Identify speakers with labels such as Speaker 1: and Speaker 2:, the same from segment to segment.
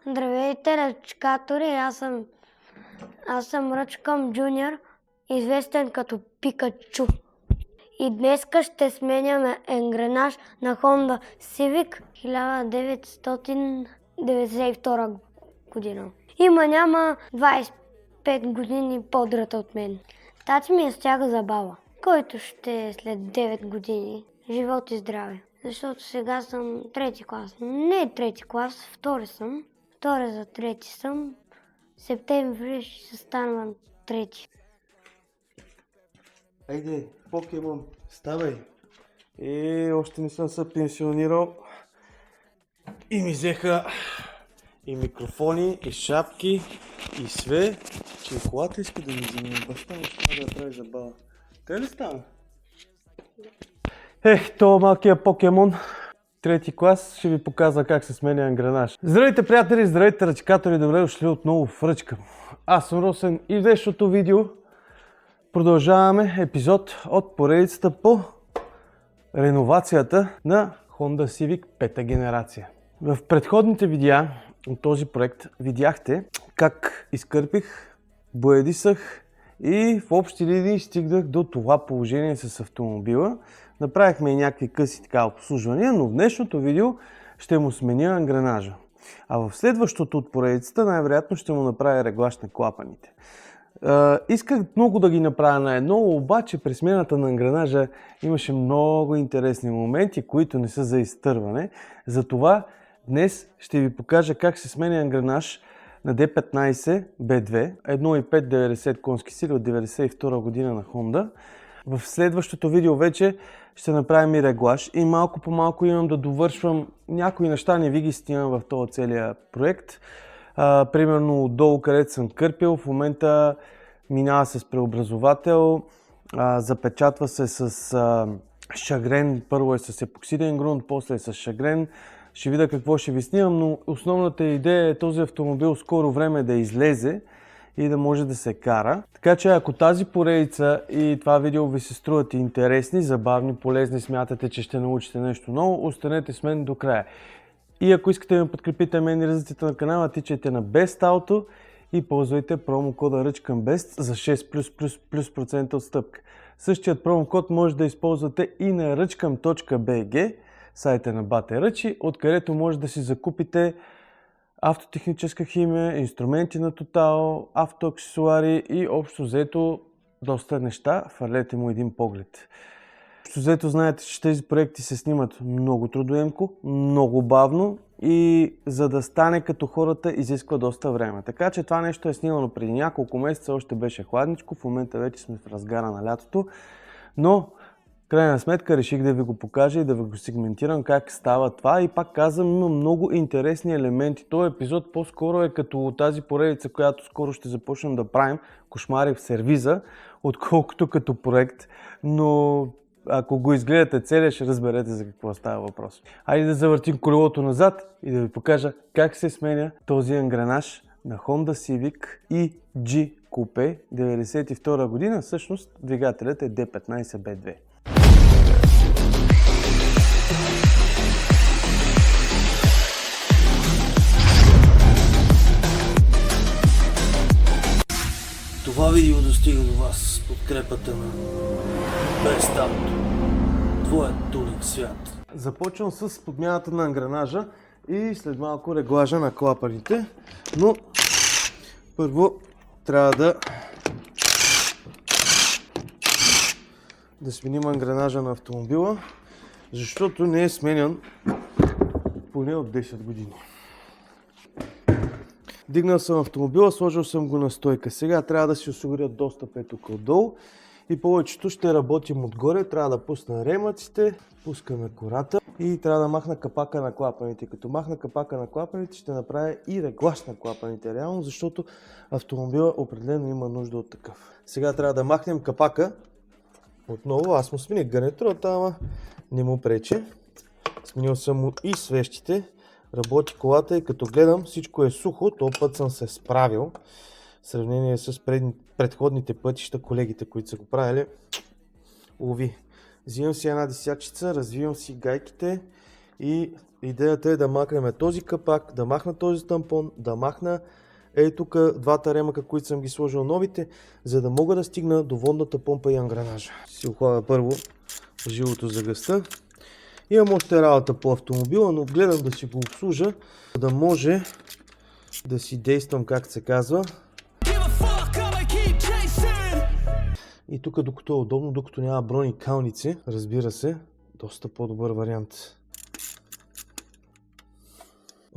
Speaker 1: Здравейте, ръчкатори! Аз съм Ръчкам Джуниор, известен като Пикачу. И днеска ще сменяме енгренаж на Honda Civic 1992 година. Няма 25 години по-драта от мен. Тати ми стяга забава, който ще е след 9 години. Живот и здраве. Защото сега съм трети клас. Не трети клас, втори съм. Втори за трети съм. Септември ще станам трети.
Speaker 2: Айде, Покемон, ставай! Още не съм се пенсионирал. И ми взеха и микрофони, и шапки, и све. Че колата иска да ми вземе. Баща му ще да прави забава. Къде ли става? То малкият Покемон. Трети клас ще ви показва как се сменя енгренаж. Здравейте, приятели, здравейте, ръчкатори, добре дошли отново в Ръчкам. Аз съм Росен и в днешното видео продължаваме епизод от поредицата по реновацията на Honda Civic 5-та генерация. В предходните видеа от този проект видяхте как изкърпих, боядисах и в общи линии стигнах до това положение с автомобила. Направихме и някакви къси обслужвания, но в днешното видео ще му сменя енгренажа. А в следващото от поредицата най-вероятно ще му направя реглаж на клапаните. Исках много да ги направя на едно, обаче при смяната на енгренажа имаше много интересни моменти, които не са за изтърване. Затова днес ще ви покажа как се сменя енгренаж на D15 B2, 1.5 90 конски сили от 1992 година на Honda. В следващото видео вече ще направим и реглаж и малко по малко имам да довършвам някои неща, не ви ги стигам в този целия проект. Примерно отдолу, където съм кърпил, в момента минава с преобразовател, запечатва се с шагрен, първо е с епоксиден грунт, после е с шагрен. Ще видя какво ще ви снимам, но основната идея е този автомобил скоро време да излезе и да може да се кара. Така че ако тази поредица и това видео ви се струват интересни, забавни, полезни, смятате, че ще научите нещо ново, останете с мен до края. И ако искате да ме подкрепите мен и развитието на канала, тичайте на Best Auto и ползвайте промокода RъчкамBest за 6+% отстъпка. Същият промокод може да използвате и на rъчкам.bg, сайта на Бате Ръчи, откъдето може да си закупите автотехническа химия, инструменти на Total, автоаксесуари и общо взето доста неща. Фърлете му един поглед. Общо взето знаете, че тези проекти се снимат много трудоемко, много бавно и за да стане като хората изисква доста време. Така че това нещо е снимано преди няколко месеца, още беше хладничко, в момента вече сме в разгара на лятото, но в крайна сметка реших да ви го покажа и да ви го сегментирам как става това и пак казвам, има много интересни елементи. Този епизод по-скоро е като тази поредица, която скоро ще започнем да правим, кошмари в сервиза, отколкото като проект, но ако го изгледате целия, ще разберете за какво става въпрос. Хайде да завъртим колелото назад и да ви покажа как се сменя този енгренаж на Honda Civic EG Coupe 1992 година. Всъщност двигателят е D15 B2. Това видео достига до вас с подкрепата на Best Auto. Твоят улик свят. Започвам с подмяната на енгренажа и след малко реглажа на клапаните, но първо трябва да сменим енгренажа на автомобила, защото не е сменян поне от 10 години. Дигнал съм автомобила, сложил съм го на стойка. Сега трябва да си осигуря достъп тук отдолу и повечето ще работим отгоре. Трябва да пусна ремъците, пускаме кората и трябва да махна капака на клапаните. Като махна капака на клапаните ще направя и реглаж на клапаните реално, защото автомобила определено има нужда от такъв. Сега трябва да махнем капака. Отново аз му смених гарнитурата, ама не му пречи. Сменил съм му и свещите. Работи колата и като гледам всичко е сухо, този път съм се справил. В сравнение с предходните пътища, колегите, които са го правили. Уви. Взимам си една десячица, развивам си гайките И идеята е да махнем този капак, да махна този тампон, да махна тук двата ремъка, които съм ги сложил новите, за да мога да стигна до водната помпа и ангранажа. Си охлада първо жилото за газта. Имам още работа по автомобила, но гледам да си го обслужа, за да може да си действам, както се казва. И тук, докато е удобно, докато няма брони калници, разбира се, доста по-добър вариант.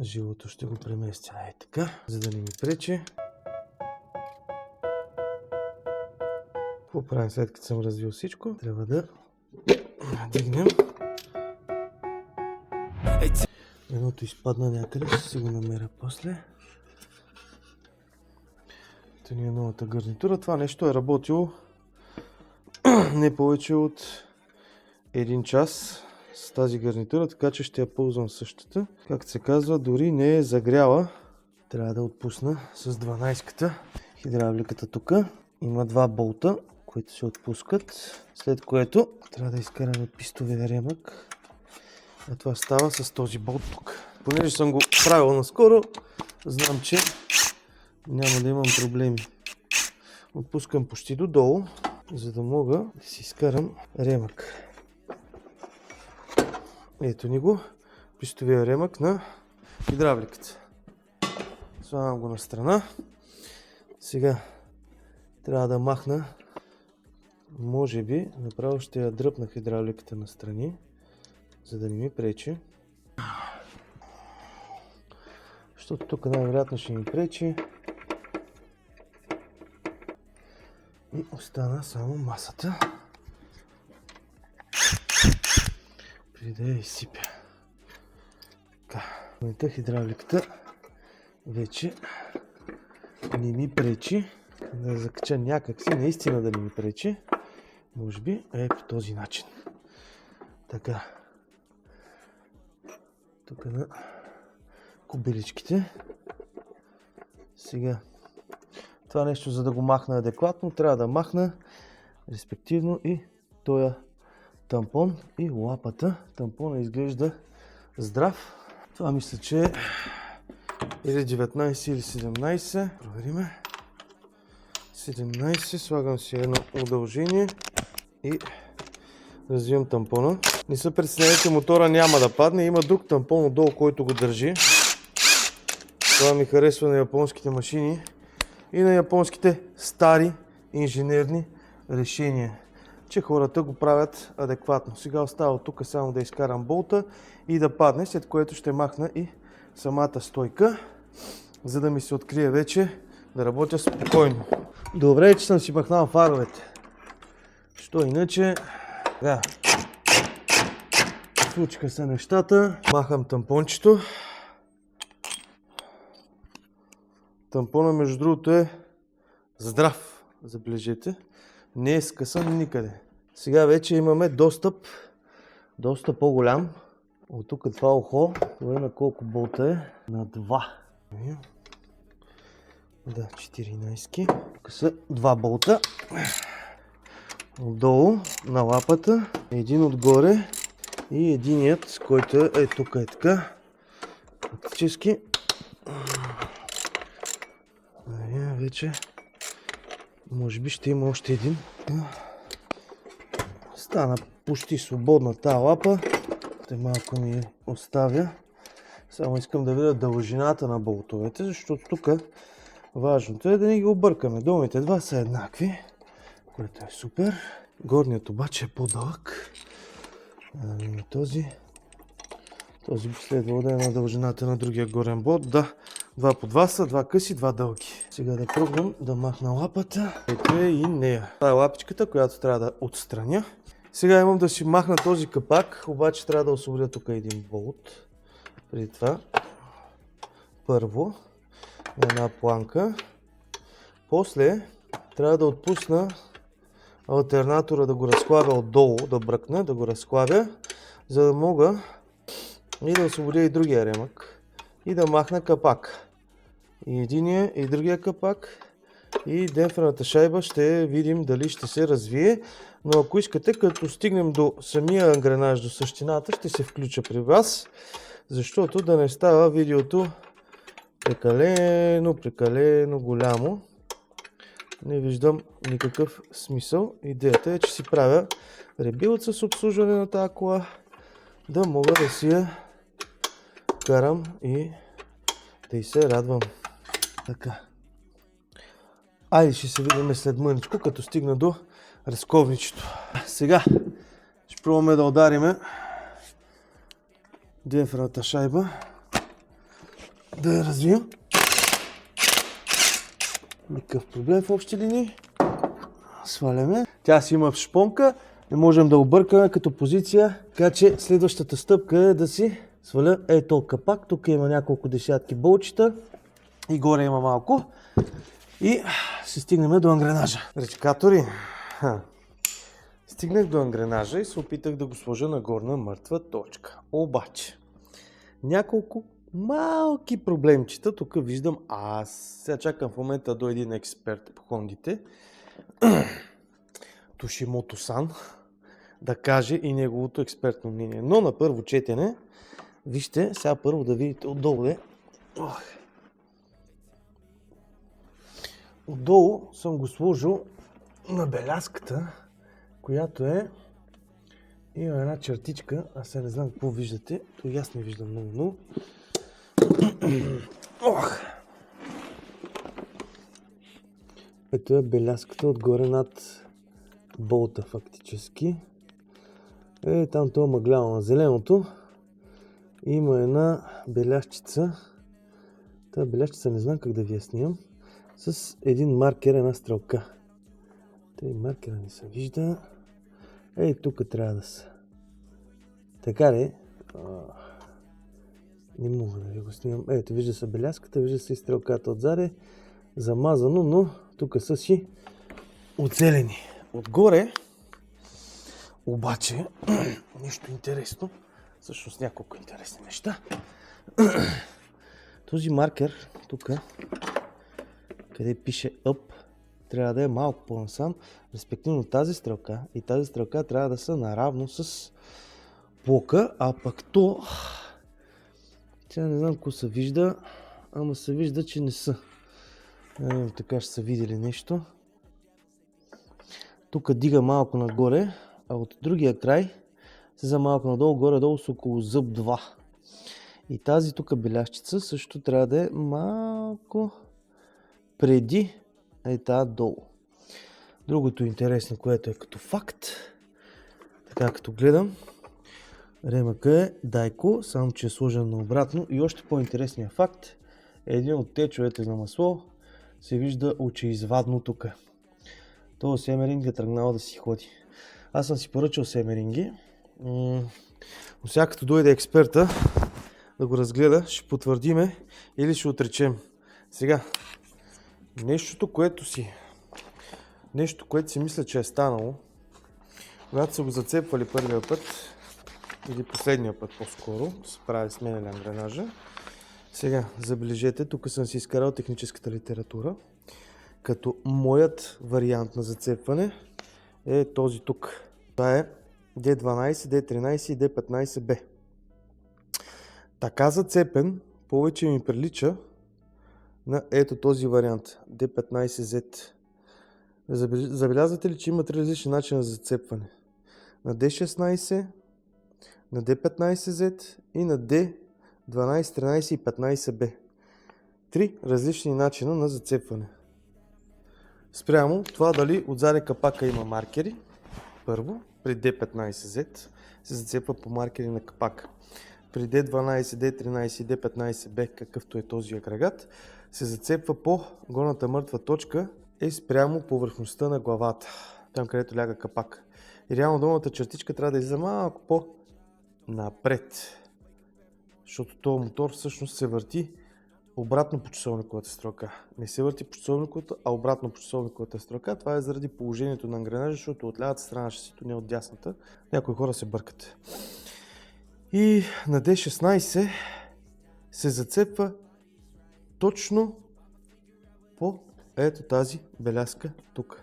Speaker 2: Жилото ще го преместя така, за да не ми пречи. Какво правим след като съм развил всичко? Трябва да дигнем. Едното изпадна някъде, ще си го намеря после. Ето ни е новата гарнитура. Това нещо е работило не повече от 1 час с тази гарнитура, така че ще я ползвам същата. Както се казва, дори не е загряла. Трябва да отпусна с 12-ката. Хидравликата тук има 2 болта, които се отпускат, след което трябва да изкараме пистовия ремък. А това става с този болт тук. Понеже съм го правил наскоро, знам, че няма да имам проблеми. Отпускам почти додолу, за да мога да си изкарам ремък. Ето ни го, пистовия ремък на хидравликата. Слагам го на страна. Сега трябва да махна, може би, направо ще я дръпна хидравликата на страни, за да не ми пречи. Защото тук най-вероятно ще ми пречи. И остана само масата. Преди да я изсипя. Така, хидравликата вече не ми пречи. Да я закача някакси, наистина да не ми пречи. Може би по този начин. Така. Тук на кубеличките. Сега това нещо, за да го махна адекватно, трябва да махна респективно и този тампон и лапата. Тампона изглежда здрав. Това мисля, че е или 19 или 17. Провериме. 17. Слагам си едно удължение и развивам тампона. Не се притеснявайте, мотора няма да падне. Има друг тампон отдолу, който го държи. Това ми харесва на японските машини и на японските стари инженерни решения, че хората го правят адекватно. Сега остава тук само да изкарам болта и да падне, след което ще махна и самата стойка, за да ми се открие вече да работя спокойно. Добре, че съм си махнал фаровете. Що иначе? Да. Случиха се нещата. Махам тампончето. Тампона, между другото, е здрав, забележете. Не е скъсан никъде. Сега вече имаме достъп, доста по-голям. От тук това ухо, това на колко болта е? На 2. Да, 14. Тук са 2 болта. Отдолу на лапата, един отгоре и единият, който е тук е така. Фактически вече може би ще има още един. Стана почти свободна тази лапа. Те малко ми оставя. Само искам да видя дължината на болтовете, защото тук важното е да не ги объркаме. Долните два са еднакви, което е супер. Горният обаче е по-дълъг. Този би следвало да е на дължината на другия горен болт. Да, 2 по 2 са, 2 къси, 2 дълги. Сега да пробвам да махна лапата. Ето е и нея. Това е лапичката, която трябва да отстраня. Сега имам да си махна този капак, обаче трябва да освободя тук един болт. Преди това, първо, една планка. После трябва да отпусна алтернатора, да го разхлабя отдолу, да бръкна, да го разхлабя, за да мога и да освободя и другия ремък и да махна капак. И единия, и другия капак, И демпферната шайба ще видим дали ще се развие. Но ако искате, като стигнем до самия ангренаж, до същината, ще се включа при вас, защото да не става видеото прекалено голямо. Не виждам никакъв смисъл. Идеята е, че си правя ребилът с обслужване на тази кола, да мога да си я карам и да й се радвам. Така. Айде ще се видим след мъничко, като стигна до разковничето. Сега ще пробваме да удариме демпферната шайба. Да я развием. Никакъв проблем в общи линии. Сваляме. Тя си има шпонка. Не можем да объркаме като позиция. Така че следващата стъпка е да си сваля ето капак. Тук има няколко десятки болчета. И горе има малко. И се стигнем до ангренажа. Речкатори. Стигнах до ангренажа и се опитах да го сложа на горна мъртва точка. Обаче, няколко малки проблемчета. Тук виждам аз. Сега чакам в момента до един експерт по хондите. Тошимото-сан. Да каже и неговото експертно мнение. Но на първо четене, вижте, сега първо да видите отдолу. Отдолу съм го сложил на белязката, която има една чертичка. Аз сега не знам какво виждате. То и аз не виждам много, но... Ето е белязката отгоре над болта фактически. Там това мъгляво на зеленото. Има една беляшчица. Тази беляшчица не знам как да ви я снимам. С един маркер, една стрелка. Тъй маркера не се вижда. Тук трябва да са. Така ли? Не мога да ви го снимам. Ето, вижда се белязката, вижда се и стрелката отзаде. Замазано, но тук са си оцелени. Отгоре, обаче, нещо интересно. Всъщност няколко интересни неща. Този маркер, тук, къде пише Up, трябва да е малко по-насам. Респективно тази стрелка и тази стрелка трябва да са наравно с блока, а пък то... Сега не знам ако се вижда, ама се вижда, че не са. Така ще са видели нещо. Тук дига малко нагоре, а от другия край се за малко надолу, горе-долу с около зъб 2. И тази тук беляшчица също трябва да е малко преди тази долу. Другото интересно, което е като факт, така като гледам, ремъка е Дайко, само че е сложен наобратно. И още по-интересният факт, един от течовете на масло се вижда очеизвадно тук. Това семеринг е тръгнал да си ходи. Аз съм си поръчал семеринги, но сега като дойде експерта да го разгледа, ще потвърдиме или ще отречем. Сега, нещо, което си мисля, че е станало, когато са го зацепвали първия път, или последния път по-скоро, се прави сменяне ангренажа. Сега, забележете, тук съм си изкарал техническата литература, като моят вариант на зацепване е този тук. Това е D12, D13 и D15B. Така зацепен, повече ми прилича на ето този вариант, D15Z. Забелязвате ли, че има три различни начина за зацепване? На D16, на D15Z и на D12, 13 и 15B. Три различни начина на зацепване. Спрямо това дали отзаде капака има маркери. Първо, при D15Z се зацепва по маркери на капака. При D12, D13 и D15B, какъвто е този агрегат, се зацепва по горната мъртва точка спрямо повърхността на главата, там където ляга капак. И реално долната чертичка трябва да излиза малко по-напред, защото този мотор всъщност се върти обратно по часовниковата стрелка. Не се върти по часовниковата, а обратно по часовниковата стрелка. Това е заради положението на ангренажа, защото от лявата страна шасито, не от дясната. Някои хора се бъркат. И на D16 се зацепва точно по ето тази белязка тук.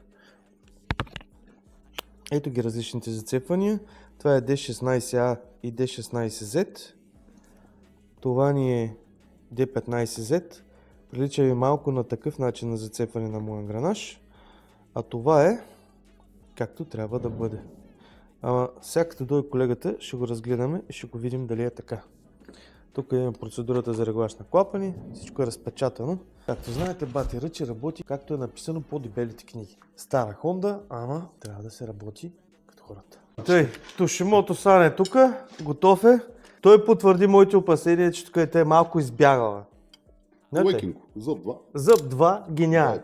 Speaker 2: Ето ги различните зацепвания. Това е D16A и D16Z. Това ни е D15Z. Прилича ви малко на такъв начин на зацепване на моя гранаж. А това е както трябва да бъде. Ама сега като дойде колегата, ще го разгледаме и ще го видим дали е така. Тук имаме процедурата за реглаж на клапани. Всичко е разпечатано. Както знаете, Бати Ръчи работи както е написано по дебелите книги. Стара Honda, ама трябва да се работи като хората. Тъй, Тошимото Сан е тук, готов е. Той потвърди моите опасения, че тук е малко избягала.
Speaker 3: Лекинко, зъб 2.
Speaker 2: Зъб 2, гениал.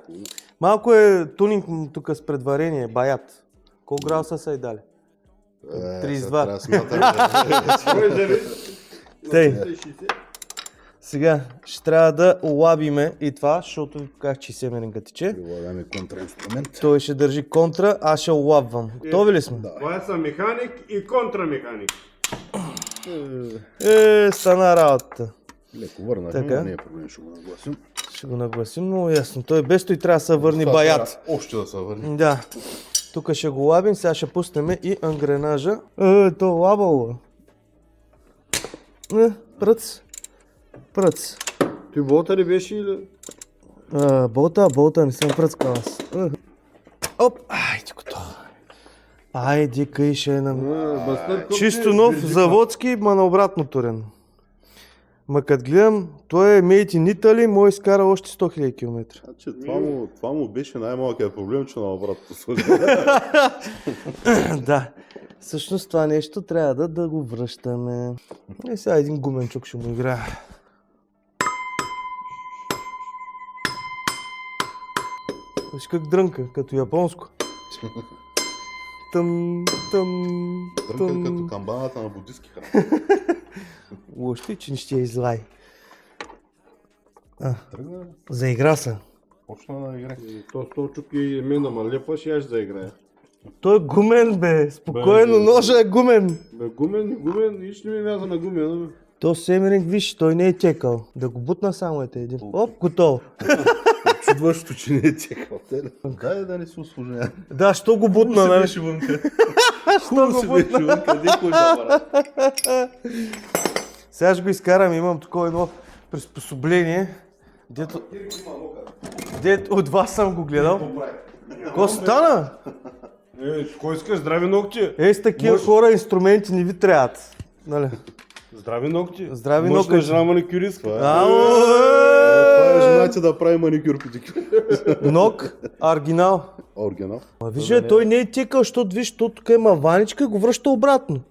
Speaker 2: Малко е тунинг тук с предварение, баят. Колко градуса са и дали? 32. Тъй. Сега ще трябва да олабиме и това, защото ви показах, че семеринга тече.
Speaker 3: Прилагаме контраинструмент.
Speaker 2: Той ще държи контра, аз ще олабвам. Готови ли сме?
Speaker 4: Това е механик и контрамеханик.
Speaker 2: Стана работата.
Speaker 3: Леко върнахме,
Speaker 2: Така.
Speaker 3: не е проблем, ще го нагласим.
Speaker 2: Ще го нагласим много ясно. Той без той трябва да се върне
Speaker 3: Това
Speaker 2: баят.
Speaker 3: трябва Още да се върне.
Speaker 2: Да. Тук ще го лабим, сега ще пуснем и ангренажа. То лабало. Пръц. Пръц.
Speaker 4: Ти болта ли беше или?
Speaker 2: Болта, не съм пръцкал аз. Оп, айде готово. Айде къй ще е на... Чисто нов, заводски, ма на обратно турен. Ма като гледам, той е made in Italy, мой изкара още 100 000 км.
Speaker 3: Значи, това му беше най-малкият проблем, че на обратното сложи.
Speaker 2: Да. Всъщност това нещо трябва да го връщаме. И сега един гуменчук ще му играе. Виж как дрънка, като японско. Тъм.
Speaker 3: Трънка като камбаната на будистки храни.
Speaker 2: Лошо, че не ще я излай.
Speaker 3: Тръгна,
Speaker 2: Заигра се.
Speaker 3: почна да игра.
Speaker 4: То столчук и мен да ме лепаш и аз ще заиграя.
Speaker 2: Той е гумен, бе. Спокойно, ножа е гумен.
Speaker 4: Бе, гумен, нищо не ми вяза на гумена, бе.
Speaker 2: То семеринг, виж, той не е текал. Да го бутна само ете един. Оп, готово.
Speaker 3: Чудващото, че не е текал. Дай да не се усложня.
Speaker 2: Да, що го бутна, нали?
Speaker 3: Беше вънка.
Speaker 2: Що го бутна?
Speaker 3: вънка, де кой да
Speaker 2: Сега ще го изкарам, имам такова едно приспособление, дето от вас съм го гледал. Ко стана?
Speaker 4: Кой искаш? Здрави ногти?
Speaker 2: С такива хора инструменти не ви трябват. Нали?
Speaker 4: Здрави ногти?
Speaker 2: Здрави
Speaker 4: Мъж на
Speaker 2: ногти.
Speaker 4: жена маникюристка.
Speaker 3: Това е жена ти да прави маникюр педикюр.
Speaker 2: Ног, оригинал.
Speaker 3: Оригинал.
Speaker 2: Виж, той не е текал, защото виж, тук има ваничка и го връща обратно.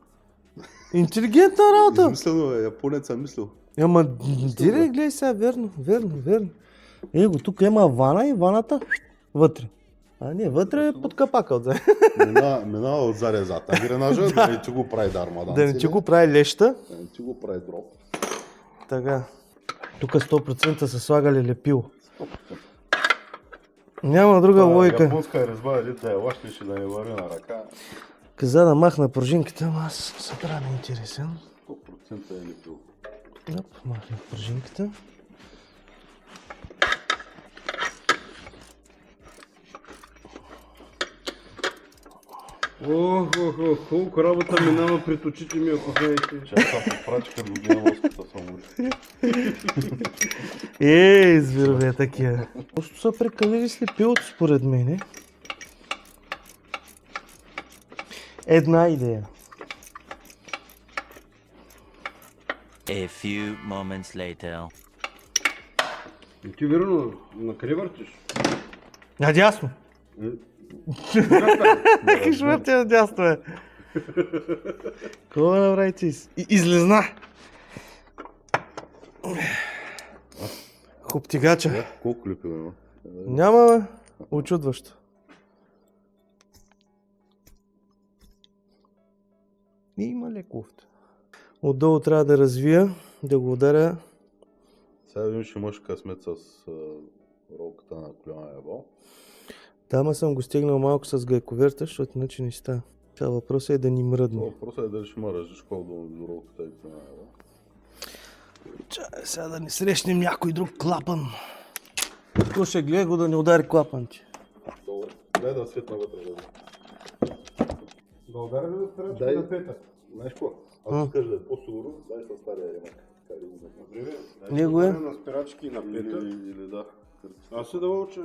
Speaker 2: Интелигентна работа.
Speaker 3: Измислено е, японец съм мислил.
Speaker 2: Ама, директ гледай сега, верно. Его, тук има вана и ваната вътре. А не, вътре е под капака отзад.
Speaker 3: Минава отзаде зад ангренажа, да не ти го прави дармадан.
Speaker 2: Да не ти го прави леща.
Speaker 3: Да не ти го прави дроп.
Speaker 2: Така. Тук 100% са слагали лепило. Няма друга логика.
Speaker 3: Японска резба, да я лащиш и да не върви на ръка.
Speaker 2: Каза да махна пружинката, ама аз съм трябва интересен.
Speaker 3: 100% е лепил.
Speaker 2: Оп, махнах пружинката.
Speaker 4: Колко работа минава пред очите ми, ако знаете.
Speaker 3: Чак съм подпрачи, като го гледам оската съм.
Speaker 2: Звирове такива. Просто са прекалили с лепилото според мене. Една идея.
Speaker 5: A few moments later.
Speaker 4: И ти верно, на къде въртиш?
Speaker 2: Надясно. Как ще върти надясно, бе? Какво направи ти? Излезна. Хоптигача.
Speaker 3: Колко лепил има?
Speaker 2: Няма, бе. Очудващо. Има лековто. Отдолу трябва да развия, да го ударя.
Speaker 3: Сега видим, ще имаш късмет с ролката на коляна ебал.
Speaker 2: Там съм го стигнал малко с гайковерта, защото иначе не става. Сега въпросът е да ни мръдне.
Speaker 3: Въпросът е дали ще ма ръжиш до ролката и коляна ебал.
Speaker 2: Чай, сега да не срещнем някой друг клапан. Какво ще гледа го да не удари клапанче?
Speaker 3: Добре. Дай да светна вътре.
Speaker 4: Да ударя ли да спирачка
Speaker 3: Дай.
Speaker 4: на пета?
Speaker 3: Знаеш какво? Ако искаш да е по-сигурно, дай със стария ремък.
Speaker 4: Добре,
Speaker 2: Него е.
Speaker 4: на спирачки на пета.
Speaker 3: Или да.
Speaker 4: Аз се да уча.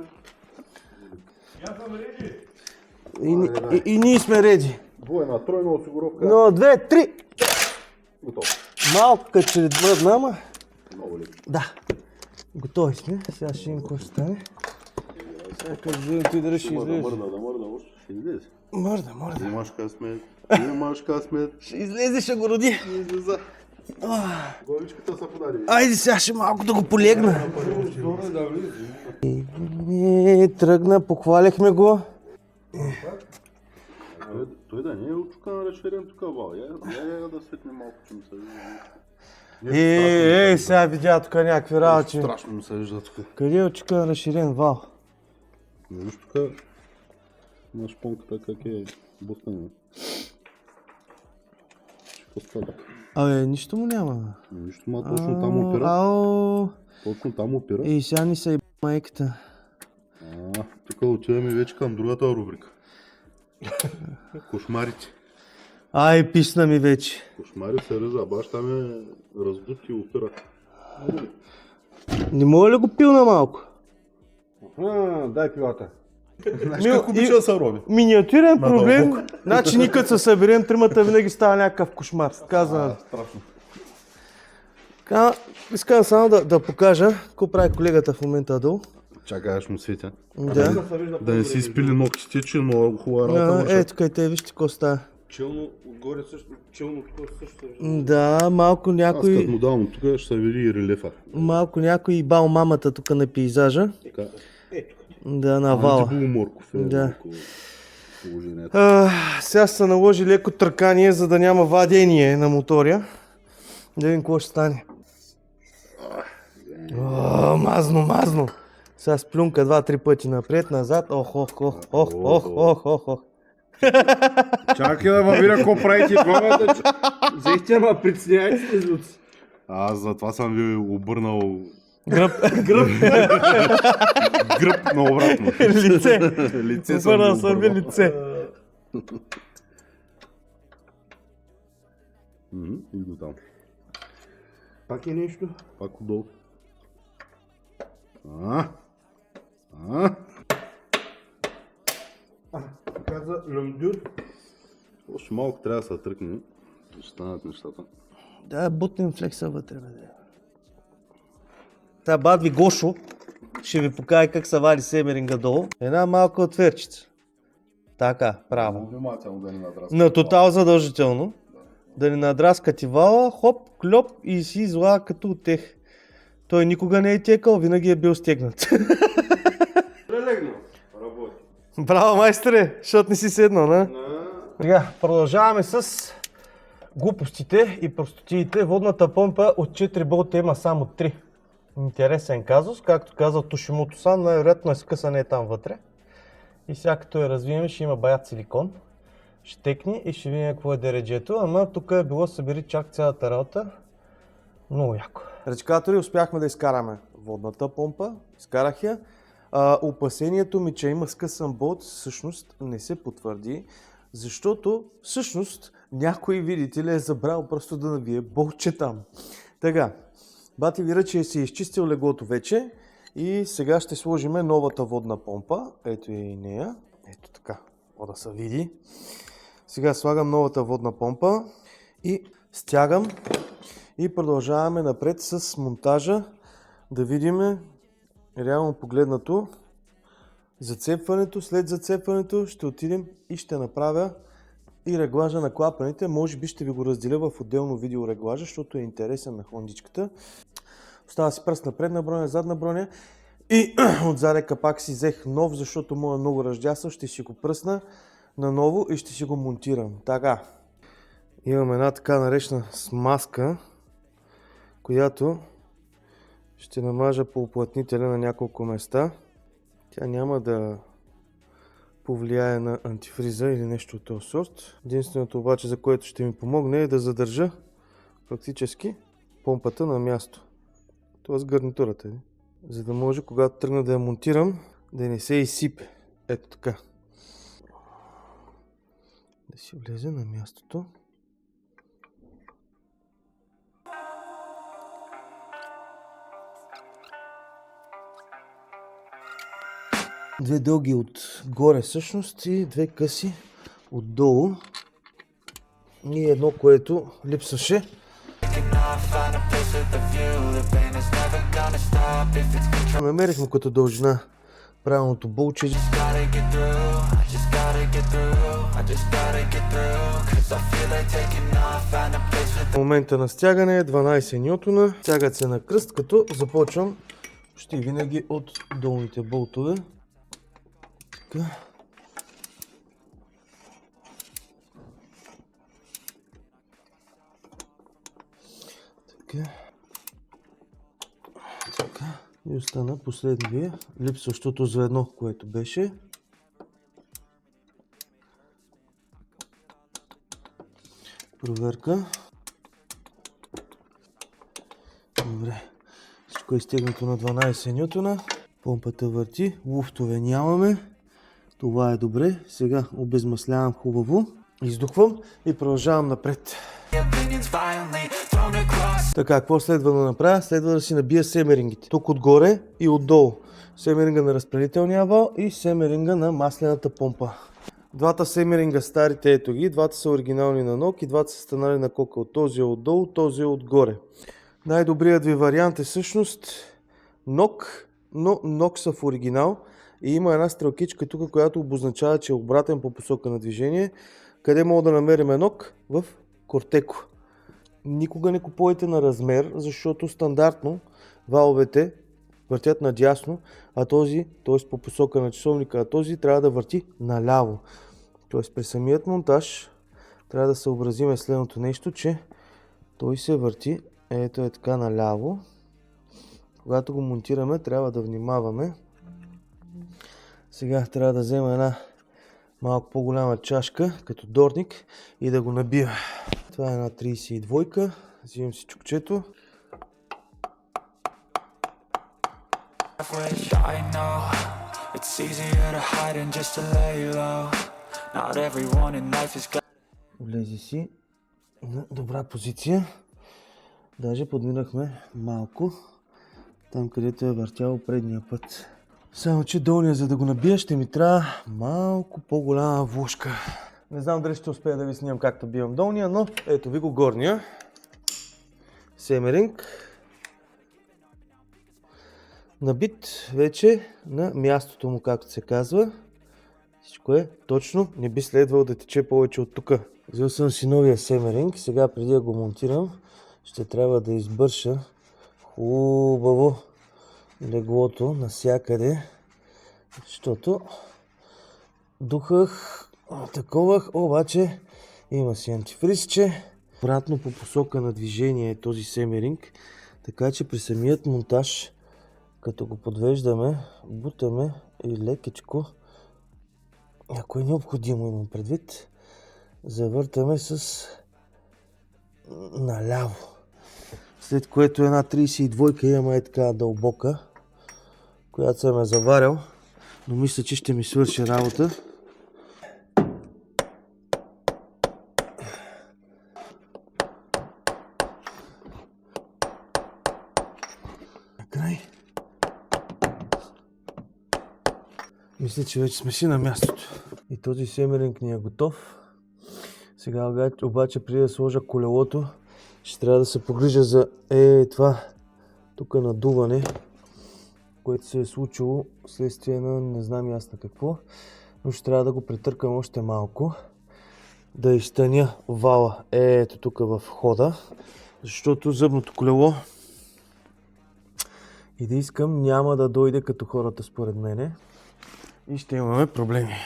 Speaker 2: И ние сме реди.
Speaker 3: Двойна, тройна осигуровка.
Speaker 2: 1, 2, 3.
Speaker 3: Готов.
Speaker 2: Малко като че ли дръбна, ама.
Speaker 3: Много леко.
Speaker 2: Да. Готови сме. Сега ще видим какво ще стане. Сега като видим ти дали ще излезе.
Speaker 3: Да мърда, още ще излезе.
Speaker 2: Мърда.
Speaker 3: Имаш късмет. Имаш късмет.
Speaker 2: Ще излезе, ще го роди.
Speaker 3: Излиза. Голичката са подаде.
Speaker 2: Айде сега ще малко да го полегна.
Speaker 4: Да влизи.
Speaker 2: Тръгна, похвалихме го.
Speaker 3: Той да не е очукан разширен тук, Вал. Я да светне малко, че ми се вижда.
Speaker 2: Сега видя тук някакви работи.
Speaker 3: Страшно ми се вижда тук.
Speaker 2: Къде е очука разширен вал?
Speaker 3: Виж тук на шпонката как е бутана. Какво става?
Speaker 2: Абе, нищо му няма.
Speaker 3: Нищо, ма точно там опира.
Speaker 2: Ау.
Speaker 3: Точно там опира.
Speaker 2: И сега ни са и майката.
Speaker 3: Тук отиваме вече към другата рубрика. Кошмарите.
Speaker 2: Ай, писна ми вече.
Speaker 3: Кошмари се ръжа, баща ме раздут и опира.
Speaker 2: Не мога ли го пилна малко?
Speaker 4: Дай пилата.
Speaker 3: Знаеш как обича да се роби?
Speaker 2: Миниатюрен проблем. Значи ние като се съберем, тримата винаги става някакъв кошмар. Казвам.
Speaker 3: Страшно.
Speaker 2: Така, искам само да покажа какво прави колегата в момента долу.
Speaker 3: Чакай, аз му светя.
Speaker 2: Да.
Speaker 3: Да не си изпили ногтите, че много хубава работа.
Speaker 2: Е, тук и те, вижте какво става.
Speaker 4: Челно отгоре също, челно такова също.
Speaker 2: Да, малко
Speaker 3: Аз като
Speaker 2: някой...
Speaker 3: му давам тук, ще се види и релефа.
Speaker 2: Малко някой бал мамата тук на пейзажа.
Speaker 3: Така.
Speaker 2: Да, на вала.
Speaker 3: Антибул Морков е
Speaker 2: Да.
Speaker 3: малко положението.
Speaker 2: Сега се наложи леко търкание, за да няма вадение на мотора. Да видим какво ще стане. Мазно. Сега сплюнка 2-3 пъти напред, назад. Ох.
Speaker 4: Чакай да ма видя какво правите двамата. Взехте, ама притесняйте се, злюци.
Speaker 3: Аз затова съм ви обърнал
Speaker 2: Гръб.
Speaker 3: гръб на обратно.
Speaker 2: Лице.
Speaker 3: Лице съм
Speaker 2: Обърнал
Speaker 3: ви
Speaker 2: съм ви
Speaker 3: обърнал.
Speaker 2: лице.
Speaker 3: И до там.
Speaker 4: Пак е нещо.
Speaker 3: Пак отдолу.
Speaker 4: Каза люмдюр.
Speaker 3: Още малко трябва да се тръкне. Ще станат нещата.
Speaker 2: Да, бутнем флекса вътре, бе. Та бат ви Гошо ще ви покаже как се вади семеринга долу. Една малка отверчица. Така, право.
Speaker 3: Внимателно да не надраска.
Speaker 2: На тотал задължително. Да не надраскати вала, хоп, кльоп и си зла като отех. Той никога не е текал, винаги е бил стегнат.
Speaker 4: Прелегнал. Работи.
Speaker 2: Браво, майстре, защото не си седнал, на? Сега, продължаваме с глупостите и простотиите. Водната помпа от 4 болта има само 3. Интересен казус, както казал Тошимото-сан, най-вероятно е скъсан е там вътре. И сега като я развием, ще има баят силикон. Ще текне и ще видим какво е дереджето, ама тук е било събери чак цялата работа. Много яко. Речкатори успяхме да изкараме водната помпа, изкарах я. Опасението ми, че има скъсан болт, всъщност не се потвърди, защото всъщност някой, видите ли, е забрал просто да навие болтче там. Така, бати вира, че си изчистил леглото вече и сега ще сложим новата водна помпа. Ето и нея. Ето така, да се види. Сега слагам новата водна помпа и стягам и продължаваме напред с монтажа да видим реално погледнато зацепването. След зацепването ще отидем и ще направя и реглажа на клапаните. Може би ще ви го разделя в отделно видео реглажа, защото е интересен на хондичката. Остава си пръст на предна броня, задна броня и от задека пак си взех нов, защото му е много ръждясъл. Ще си го пръсна наново и ще си го монтирам. Така, имам една така наречена смазка, която ще намажа по уплътнителя на няколко места. Тя няма да повлияе на антифриза или нещо от този сорт. Единственото обаче, за което ще ми помогне, е да задържа практически помпата на място. Тоест гарнитурата. за да може, когато тръгна да я монтирам, да не се изсипе. Ето така. Да си влезе на мястото. Две дълги отгоре всъщност и две къси отдолу. И едно, което липсваше. Намерихме като дължина правилното болче. В момента на стягане е 12 ньютона. Стягат се на кръст, като започвам почти винаги от долните болтове. Така. Така. И остана последния, липсващото звено, което беше. Проверка. Добре. Всичко е стегнато на 12 ньютона. Помпата върти. Луфтове нямаме. Това е добре. Сега обезмаслявам хубаво. Издухвам и продължавам напред. Така, какво следва да направя? Следва да си набия семерингите. Тук отгоре и отдолу. Семеринга на разпределителния вал и семеринга на маслената помпа. Двата семеринга старите, ето ги. Двата са оригинални на НОК и двата са станали на кокъл. Този е отдолу, този е отгоре. Най-добрият ви вариант е всъщност НОК, но НОК са в оригинал. И има една стрелкичка тук, която обозначава, че е обратен по посока на движение. Къде мога да намерим НОК? В Кортеко. Никога не купувайте на размер, защото стандартно валовете въртят надясно, а този, т.е. по посока на часовника, а този трябва да върти наляво. Т.е. при самият монтаж трябва да съобразим следното нещо, че той се върти, ето е така наляво. Когато го монтираме, трябва да внимаваме. Сега трябва да взема една малко по-голяма чашка, като дорник, и да го набия. Това е една 32-ка. Взимам си чукчето. Влезе си на добра позиция. Даже подминахме малко там, където е въртяло предния път. Само че долния, за да го набия, ще ми трябва малко по-голяма влушка. Не знам дали ще успея да ви снимам как набивам долния, но ето ви го горния. Семеринг. Набит вече на мястото му, както се казва. Всичко е точно, не би следвало да тече повече от тук. Взел съм си новия семеринг. Сега преди да го монтирам, ще трябва да избърша хубаво леглото навсякъде, защото духах, таковах, обаче има си антифризче. Обратно по посока на движение е този семеринг, така че при самият монтаж, като го подвеждаме, бутаме и лекичко, ако е необходимо, имам предвид, завъртаме с наляво. След което една 32-ка имаме така дълбока, която съм е заварял, но мисля, че ще ми свърши работа. Накрай. Мисля, че вече сме си на мястото. И този семеринг ни е готов. Сега обаче, преди да сложа колелото, ще трябва да се погрижа за това тук надуване, което се е случило следствие на не знам аз на какво, но ще трябва да го претъркам още малко, да изтъня вала ето тук в входа, защото зъбното колело и да искам няма да дойде като хората според мене и ще имаме проблеми.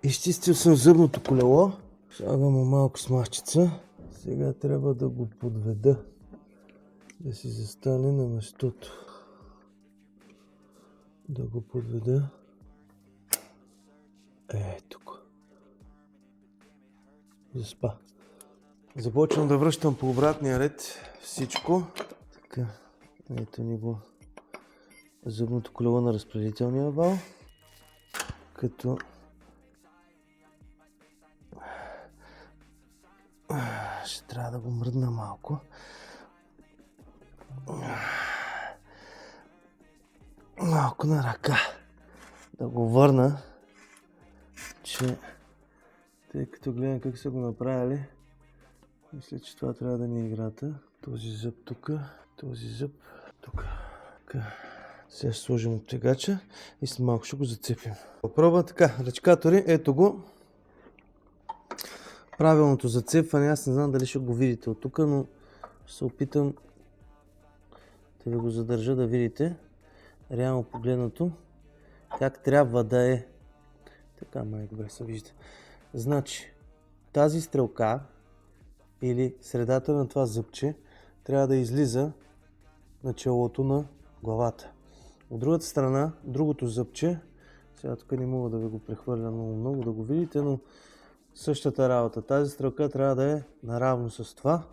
Speaker 2: Изчистил съм зъбното колело, слагам му малко смазчица. Сега трябва да го подведа, да си застане на местото. Да го подведа. Тук. Заспа. Започвам да връщам по обратния ред всичко. Така, ето ни го зъбното колело на разпределителния вал, като ще трябва да го мръдна малко. Малко на ръка. Да го върна, че тъй като гледам как са го направили, мисля, че това трябва да ни е играта. Този зъб тук, този зъб тук. Сега ще сложим обтегача и след малко ще го зацепим. Попробвам така, ръчкатори, ето го. Правилното зацепване, аз не знам дали ще го видите от тук, но ще се опитам да ви го задържа да видите. Реално погледнато, как трябва да е. Така май добре се вижда. Значи, тази стрелка или средата на това зъбче трябва да излиза на челото на главата. От другата страна, другото зъбче, сега тук не мога да ви го прехвърля много да го видите, но същата работа. Тази стрелка трябва да е наравно с това.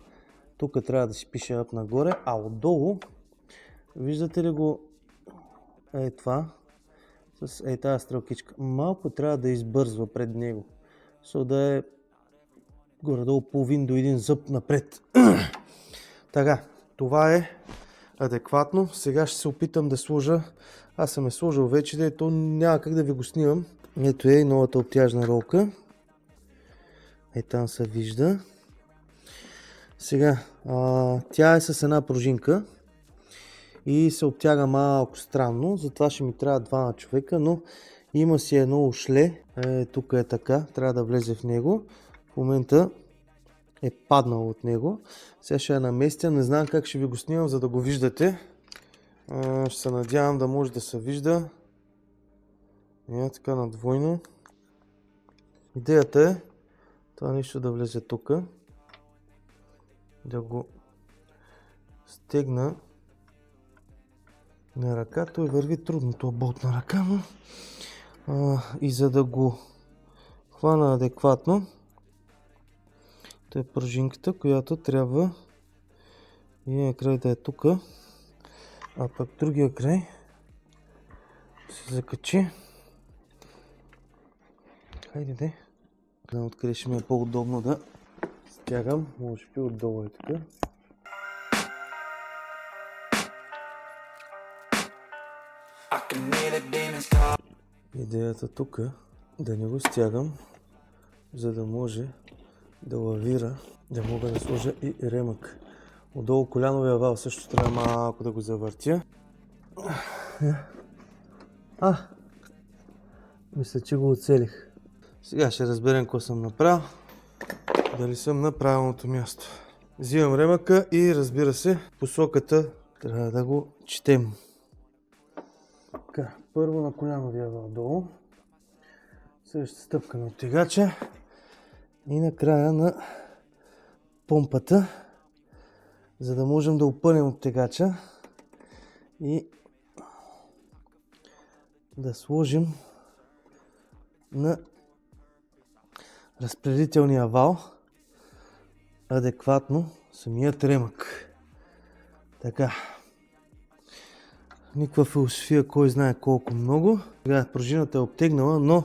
Speaker 2: Тук трябва да си пише ап нагоре, а отдолу, виждате ли го, това, с тази стрелкичка. Малко трябва да избързва пред него, за да е горе-долу половин до един зъб напред. Така, това е адекватно. Сега ще се опитам да сложа, аз съм сложил вече, то няма как да ви го снимам. Ето е и новата обтяжна ролка. Там се вижда. Сега, тя е с една пружинка и се обтяга малко странно, затова ще ми трябва двама човека, но има си едно ушле, тук е така, трябва да влезе в него. В момента е паднал от него. Сега ще я наместя, не знам как ще ви го снимам, за да го виждате. Ще се надявам да може да се вижда. Така на двойно. Идеята е това нещо да влезе тук. Да го стегна на ръка. Той върви трудно, това болт на ръка, но и за да го хвана адекватно, това е пружинката, която трябва един край да е тук, а пък другия край се закачи. Хайде де. Да, откъде ще ми е по-удобно да стягам, може би отдолу е така. Идеята тук е да не го стягам, за да може да лавира, да мога да сложа и ремък. Отдолу коляновия вал също трябва малко да го завъртя. Мисля, че го оцелих. Сега ще разберем какво съм направил, дали съм на правилното място. Взимам ремъка и разбира се, посоката трябва да го четем. Така, първо на коляновия вал долу, следващата стъпка на обтегача и накрая на помпата, за да можем да опънем обтегача и да сложим на разпределителния вал адекватно самият ремък. Така. Никаква философия, кой знае колко много. Сега пружината е обтегнала, но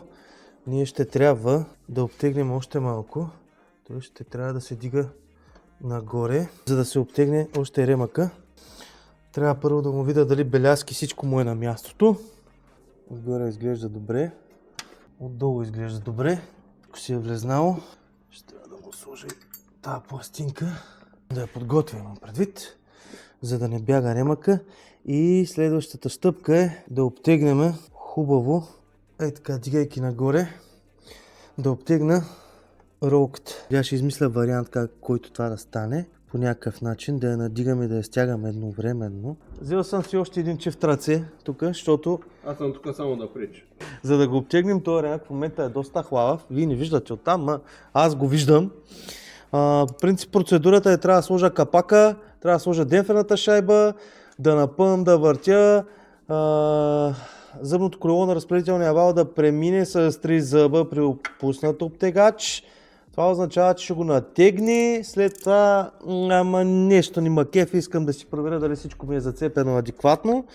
Speaker 2: ние ще трябва да обтегнем още малко. Той ще трябва да се дига нагоре, за да се обтегне още ремъка. Трябва първо да му видя дали белязки всичко му е на мястото. Отгоре изглежда добре. Отдолу изглежда добре. Ако си е влезнало, ще трябва да му сложа и тази пластинка. Да я подготвим предвид, за да не бяга ремъка. И следващата стъпка е да обтегнем хубаво, така дигайки нагоре, да обтегна ролката. Я ще измисля вариант, който това да стане. По някакъв начин да я надигаме и да я стягаме едновременно. Взел съм си още един чифт ръце тук, защото...
Speaker 4: Аз съм тук само да преча.
Speaker 2: За да го обтегнем, този ремък в момента е доста хлабав. Вие не виждате оттам, но аз го виждам. По принцип процедурата е трябва да сложа капака, трябва да сложа демпферната шайба, да напъвам, да въртя, зъбното колело на разпределителния вал да премине с 3 зъба при опуснат обтегач. Това означава, че ще го натегне, след това нещо ни макеф, искам да си проверя дали всичко ми е зацепено адекватно.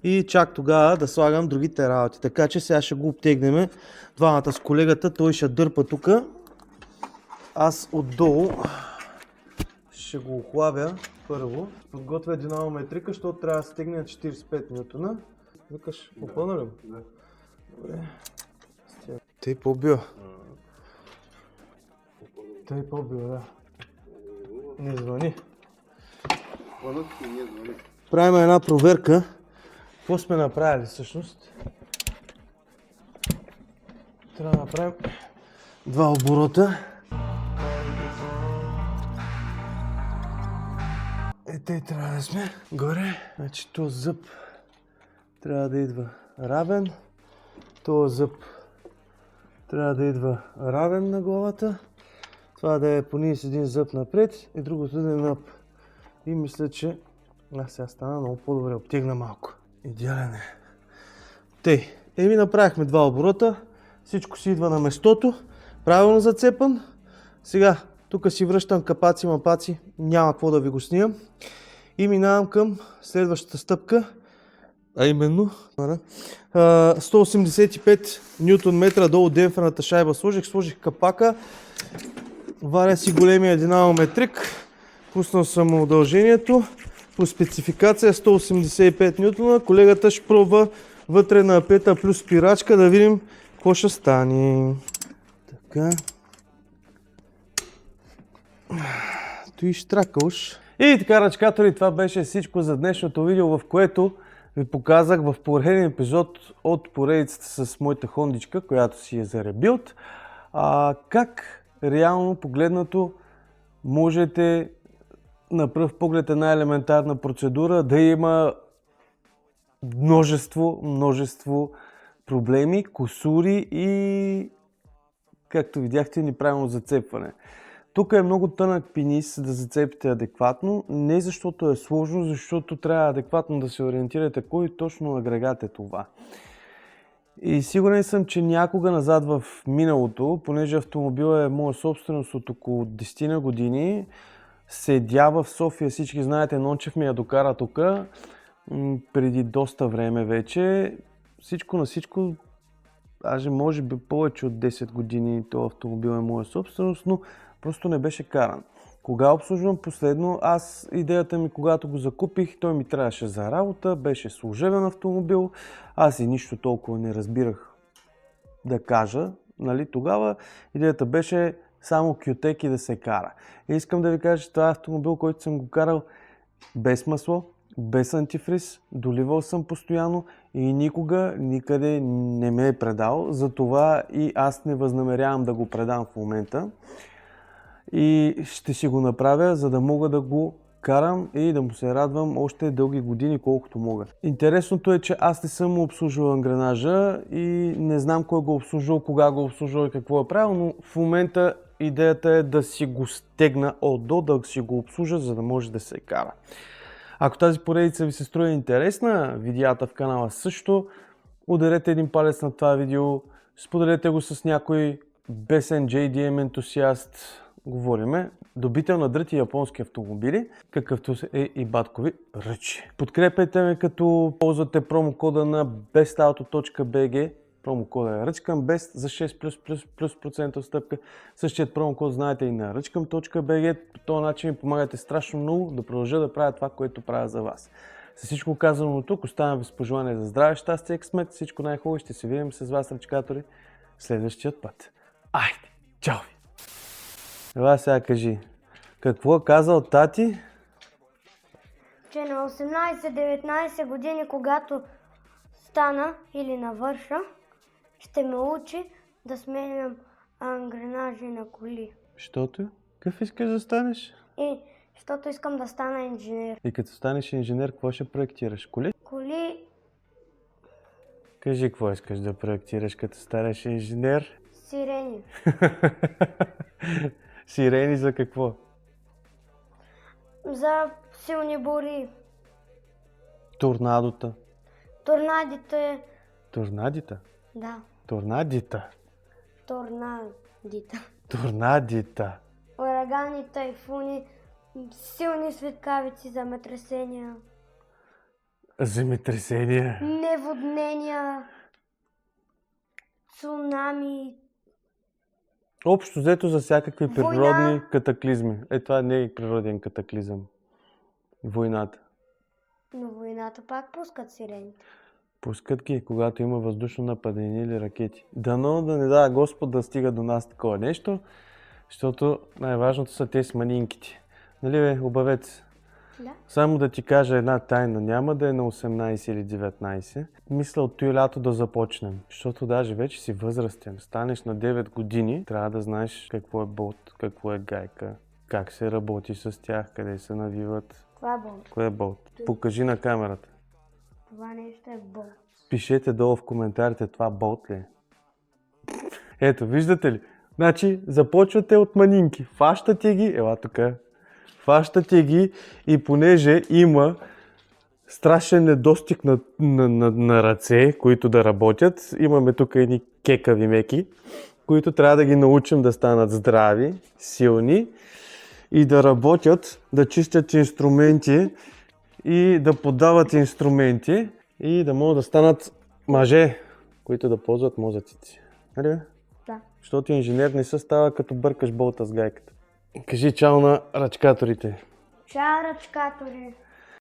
Speaker 2: и чак тогава да слагам другите работи. Така че сега ще го обтегнем двамата с колегата, той ще дърпа тук. Аз отдолу ще го охлабя първо. Подготвя динамометрика, защото трябва да стегне на 45 нютона. Викаш, попълна ли? Да. Добре. Тъй по-бил. Тъй по-бил, да. Не звъни. Правим една проверка. Какво сме направили всъщност? Трябва да направим два оборота. Те трябва да сме горе. Значи този зъб трябва да идва равен. Този зъб трябва да идва равен на главата. Това да е поне с един зъб напред и другото да е нап. И мисля, че сега стана много по-добре. Обтегна малко. Идеален е. Тъй. Ми направихме два оборота. Всичко си идва на местото. Правилно зацепан. Сега тук си връщам капаци, мапаци. Няма какво да ви го снимам. И минавам към следващата стъпка. А именно 185 Нм долу демпферната шайба сложих капака. Варя си големия динамометрик. Пуснал съм удължението. По спецификация 185 нютона. Колегата ще пробва вътре на пета плюс спирачка да видим какво ще стане. Така. Той штрака уж. И така, ръчкатори, това беше всичко за днешното видео, в което ви показах в пореден епизод от поредицата с моята хондичка, която си е за ребилд. Как реално погледнато можете на пръв поглед една елементарна процедура да има множество проблеми, кусури и, както видяхте, неправилно зацепване. Тук е много тънък пенис да зацепите адекватно, не защото е сложно, защото трябва адекватно да се ориентирате кой точно агрегат е това. И сигурен съм, че някога назад в миналото, понеже автомобил е моя собственост от около 10 на години, седя в София, всички знаете, Нончев ми я докара тук преди доста време вече. Всичко на всичко, даже може би повече от 10 години този автомобил е моя собственост, но просто не беше каран. Кога обслужвам последно? Идеята ми, когато го закупих, той ми трябваше за работа, беше служебен автомобил. Аз и нищо толкова не разбирах да кажа. Тогава идеята беше само кютек и да се кара. И искам да ви кажа, че това е автомобил, който съм го карал без масло, без антифриз, доливал съм постоянно и никога, никъде не ме е предал. Затова и аз не възнамерявам да го предам в момента. И ще си го направя, за да мога да го карам и да му се радвам още дълги години, колкото мога. Интересното е, че аз не съм обслужвал ангренажа и не знам кой го обслужвал, кога го обслужвал и какво е правил, но в момента идеята е да си го стегна от до, да си го обслужа, за да може да се кара. Ако тази поредица ви се струва интересна, видеята в канала също, ударете един палец на това видео, споделете го с някой бесен JDM ентусиаст. Говориме добител на дръти японски автомобили, какъвто е и баткови ръчи. Подкрепете ме, като ползвате промокода на bestauto.bg. Промокода е RъчкамBest за 6+% стъпка. Същият промокод знаете и на Rъчкам.bg. По този начин ми помагате страшно много да продължа да правя това, което правя за вас. С всичко казано от тук, оставям ви с пожелание за здраве, щастие, късмет, всичко най-хубаво. Ще се видим с вас, ръчкатори, следващият път. Айде, чао ви! Ела сега кажи, какво е казал тати?
Speaker 1: Че на 18-19 години, когато стана или навърша, ще ме учи да сменям ангренажи на коли.
Speaker 2: Щото? Какъв искаш да станеш?
Speaker 1: И защото искам да стана инженер.
Speaker 2: И като станеш инженер, какво ще проектираш? Коли?
Speaker 1: Коли...
Speaker 2: Кажи, какво искаш да проектираш, като станеш инженер?
Speaker 1: Сирени.
Speaker 2: Сирени за какво?
Speaker 1: За силни бури.
Speaker 2: Торнадота.
Speaker 1: Торнадите.
Speaker 2: Торнадита?
Speaker 1: Да.
Speaker 2: Торнадита.
Speaker 1: Торнадита.
Speaker 2: Торнадита.
Speaker 1: Урагани, тайфуни, силни светкавици, земетресения.
Speaker 2: Земетресения.
Speaker 1: Неводнения, цунами.
Speaker 2: Общо взето за всякакви
Speaker 1: Война.
Speaker 2: природни катаклизми. Това не е природен катаклизъм. Войната.
Speaker 1: Но войната пак пускат сирените.
Speaker 2: Пускат ги, когато има въздушно нападение или ракети. Дано да не дава Господ да стига до нас такова нещо, защото най-важното са те с манинките. Нали бе, обавец?
Speaker 1: Да.
Speaker 2: Само да ти кажа една тайна, няма да е на 18 или 19. Мисля от този лято да започнем, защото даже вече си възрастен. Станеш на 9 години, трябва да знаеш какво е болт, какво е гайка, как се работи с тях, къде се навиват.
Speaker 1: Това е болт.
Speaker 2: Кое е болт? Покажи на камерата.
Speaker 1: Това нещо е болт.
Speaker 2: Пишете долу в коментарите, това болт ли е? Ето, виждате ли? Значи, започвате от манинки. Фащате ги, ела тук. Фащате ги и понеже има страшен недостиг на ръце, които да работят, имаме тук едни кекави меки, които трябва да ги научим да станат здрави, силни и да работят, да чистят инструменти и да подават инструменти и да могат да станат мъже, които да ползват мозъците си. Нали бе?
Speaker 1: Да.
Speaker 2: Защото инженер не се става като бъркаш болта с гайката. Кажи чао на ръчкаторите.
Speaker 1: Чао, ръчкатори!